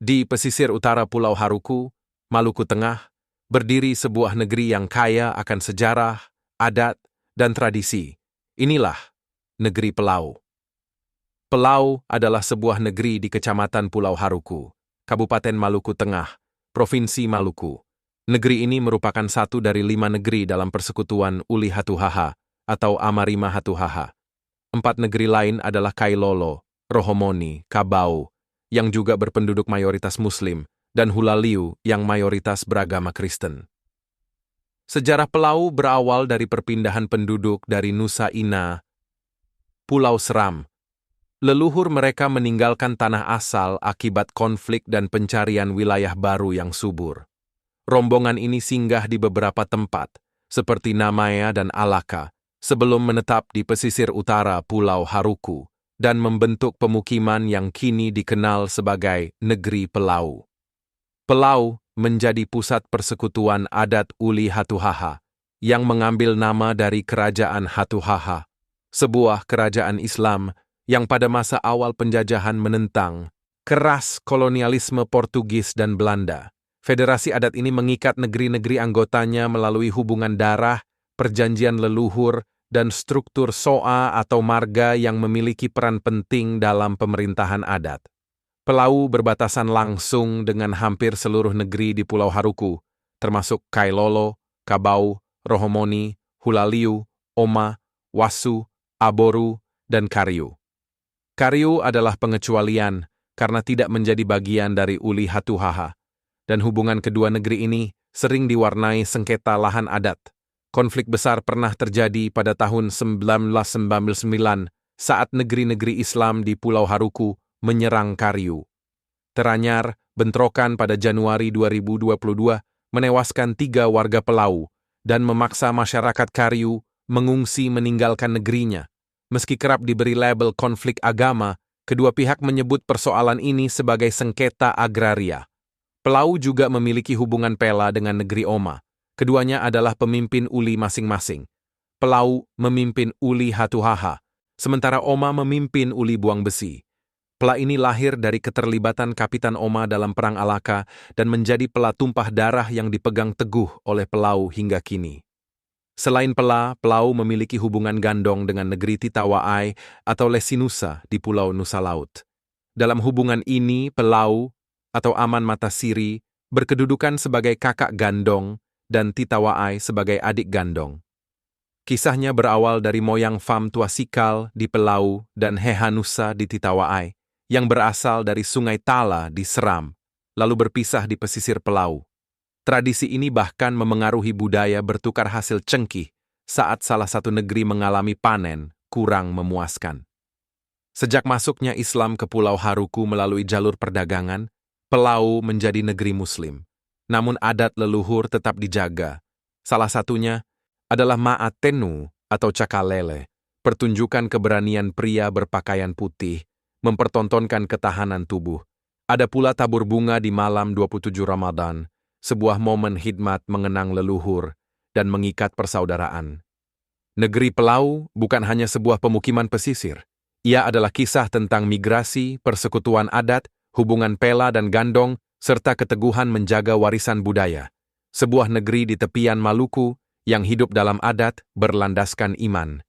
Di pesisir utara Pulau Haruku, Maluku Tengah, berdiri sebuah negeri yang kaya akan sejarah, adat, dan tradisi. Inilah negeri Pelau. Pelau adalah sebuah negeri di Kecamatan Pulau Haruku, Kabupaten Maluku Tengah, Provinsi Maluku. Negeri ini merupakan satu dari 5 negeri dalam persekutuan Uli Hatuhaha atau Amarima Hatuhaha. 4 negeri lain adalah Kailolo, Rohomoni, Kabau, yang juga berpenduduk mayoritas Muslim, dan Hulaliu yang mayoritas beragama Kristen. Sejarah Pelau berawal dari perpindahan penduduk dari Nusa Ina, Pulau Seram. Leluhur mereka meninggalkan tanah asal akibat konflik dan pencarian wilayah baru yang subur. Rombongan ini singgah di beberapa tempat, seperti Namaya dan Alaka, sebelum menetap di pesisir utara Pulau Haruku, dan membentuk pemukiman yang kini dikenal sebagai Negeri Pelau. Pelau menjadi pusat persekutuan adat Uli Hatuhaha, yang mengambil nama dari Kerajaan Hatuhaha, sebuah kerajaan Islam yang pada masa awal penjajahan menentang keras kolonialisme Portugis dan Belanda. Federasi adat ini mengikat negeri-negeri anggotanya melalui hubungan darah, perjanjian leluhur, dan struktur soa atau marga yang memiliki peran penting dalam pemerintahan adat. Pelau berbatasan langsung dengan hampir seluruh negeri di Pulau Haruku, termasuk Kailolo, Kabau, Rohomoni, Hulaliu, Oma, Wasu, Aboru, dan Kariu. Kariu adalah pengecualian karena tidak menjadi bagian dari Uli Hatuhaha, dan hubungan kedua negeri ini sering diwarnai sengketa lahan adat. Konflik besar pernah terjadi pada tahun 1999 saat negeri-negeri Islam di Pulau Haruku menyerang Kariu. Teranyar, bentrokan pada Januari 2022 menewaskan 3 warga Pelau dan memaksa masyarakat Kariu mengungsi meninggalkan negerinya. Meski kerap diberi label konflik agama, kedua pihak menyebut persoalan ini sebagai sengketa agraria. Pelau juga memiliki hubungan pela dengan negeri Oma. Keduanya adalah pemimpin Uli masing-masing. Pelau memimpin Uli Hatuhaha, sementara Oma memimpin Uli Buang Besi. Pela ini lahir dari keterlibatan Kapitan Oma dalam Perang Alaka dan menjadi pela tumpah darah yang dipegang teguh oleh Pelau hingga kini. Selain pela, Pelau memiliki hubungan gandong dengan negeri Titawaai atau Lesinusa di Pulau Nusa Laut. Dalam hubungan ini, Pelau atau Aman Matasiri berkedudukan sebagai kakak gandong dan Titawaai sebagai adik gandong. Kisahnya berawal dari moyang Fam Tuasikal di Pelau dan Hehanusa di Titawaai, yang berasal dari Sungai Tala di Seram, lalu berpisah di pesisir Pelau. Tradisi ini bahkan memengaruhi budaya bertukar hasil cengkih saat salah satu negeri mengalami panen kurang memuaskan. Sejak masuknya Islam ke Pulau Haruku melalui jalur perdagangan, Pelau menjadi negeri Muslim. Namun adat leluhur tetap dijaga. Salah satunya adalah Ma'atenu atau Cakalele, pertunjukan keberanian pria berpakaian putih, mempertontonkan ketahanan tubuh. Ada pula tabur bunga di malam 27 Ramadan, sebuah momen khidmat mengenang leluhur dan mengikat persaudaraan. Negeri Pelau bukan hanya sebuah pemukiman pesisir. Ia adalah kisah tentang migrasi, persekutuan adat, hubungan pela dan gandong, serta keteguhan menjaga warisan budaya. Sebuah negeri di tepian Maluku yang hidup dalam adat berlandaskan iman.